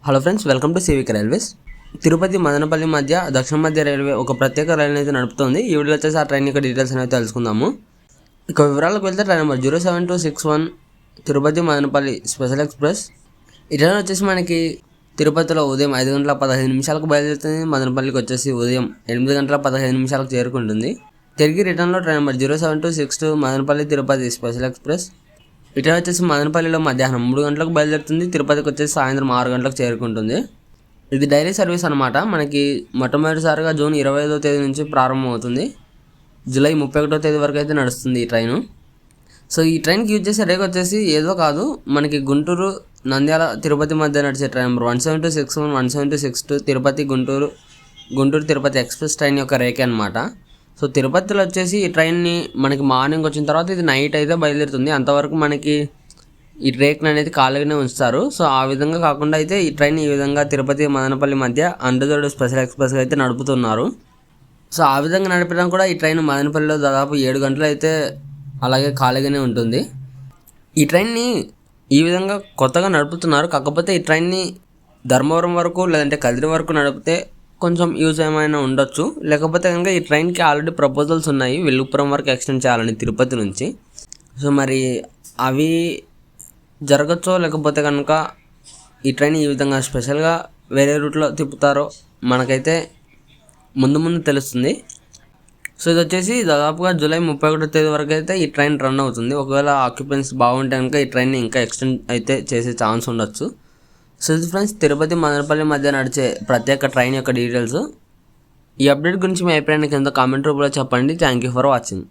Hello friends, welcome to civic railways. Tirupati Madanapalle మధ్య దక్షిణ మధ్య రైల్వే ఒక ప్రత్యేక రైలు అయితే నడుపుతుంది. ఈ వీడియో వచ్చేసి ఆ ట్రైన్ యొక్క డీటెయిల్స్ అనేది తెలుసుకుందాము. ఇక వివరాలకు వెళ్తే train number 07261 Tirupati Madanapalle special express. ఈ ట్రైన్ వచ్చేసి మనకి తిరుపతిలో ఉదయం 5:15 బయలుదేరుతుంది. మదనపల్లికి వచ్చేసి ఉదయం 8:15 చేరుకుంటుంది. తిరిగి రిటర్న్లో train number 07262 Madanapalle Tirupati special express. ఈ ట్రైన్ వచ్చేసి మదనపల్లిలో మధ్యాహ్నం 3 గంటలకు బయలుదేరుతుంది. తిరుపతికి వచ్చేసి సాయంత్రం 6 గంటలకు చేరుకుంటుంది. ఇది డైలీ సర్వీస్ అనమాట. మనకి మొట్టమొదటిసారిగా జూన్ 25వ తేదీ నుంచి ప్రారంభమవుతుంది. జూలై 31వ తేదీ వరకు అయితే నడుస్తుంది ఈ ట్రైను. సో ఈ ట్రైన్కి యూజ్ చేసే రేక్ వచ్చేసి ఏదో కాదు, మనకి గుంటూరు నంద్యాల తిరుపతి మధ్య నడిచే train number 17261 17262 Tirupati Guntur Tirupati express train యొక్క రేకే అనమాట. సో తిరుపతిలో వచ్చేసి ఈ ట్రైన్ని మనకి మార్నింగ్ వచ్చిన తర్వాత ఇది నైట్ అయితే బయలుదేరుతుంది. అంతవరకు మనకి ఈ ట్రేక్ని అనేది ఖాళీగానే ఉంచుతారు. సో ఆ విధంగా కాకుండా అయితే ఈ ట్రైన్ ఈ విధంగా తిరుపతి మదనపల్లి మధ్య అండర్గ్రౌండ్ స్పెషల్ ఎక్స్ప్రెస్గా అయితే నడుపుతున్నారు. సో ఆ విధంగా నడిపడం కూడా ఈ ట్రైన్ మదనపల్లిలో దాదాపు 7 గంటలు అయితే అలాగే ఖాళీగానే ఉంటుంది. ఈ ట్రైన్ని ఈ విధంగా కొత్తగా నడుపుతున్నారు. కాకపోతే ఈ ట్రైన్ని ధర్మవరం వరకు లేదంటే కదిరి వరకు నడిపితే కొంచెం యూజ్ ఏమైనా ఉండొచ్చు. లేకపోతే కనుక ఈ ట్రైన్కి ఆల్రెడీ ప్రపోజల్స్ ఉన్నాయి వెల్లుపురం వరకు ఎక్స్టెండ్ చేయాలని తిరుపతి నుంచి. సో మరి అవి జరగచ్చో లేకపోతే కనుక ఈ ట్రైన్ ఈ విధంగా స్పెషల్గా వేరే రూట్లో తిప్పుతారో మనకైతే ముందు తెలుస్తుంది. సో ఇది వచ్చేసి దాదాపుగా జూలై 31వ తేదీ వరకు అయితే ఈ ట్రైన్ రన్ అవుతుంది. ఒకవేళ ఆక్యుపెన్సీ బాగుంటే కనుక ఈ ట్రైన్ని ఇంకా ఎక్స్టెండ్ అయితే చేసే ఛాన్స్ ఉండొచ్చు. సో ఇది ఫ్రెండ్స్, తిరుపతి మదనపల్లి మధ్య నడిచే ప్రత్యేక ట్రైన్ యొక్క డీటెయిల్స్. ఈ అప్డేట్ గురించి మీ అభిప్రాయాన్ని కింద కామెంట్ రూపంలో చెప్పండి. Thank you for watching.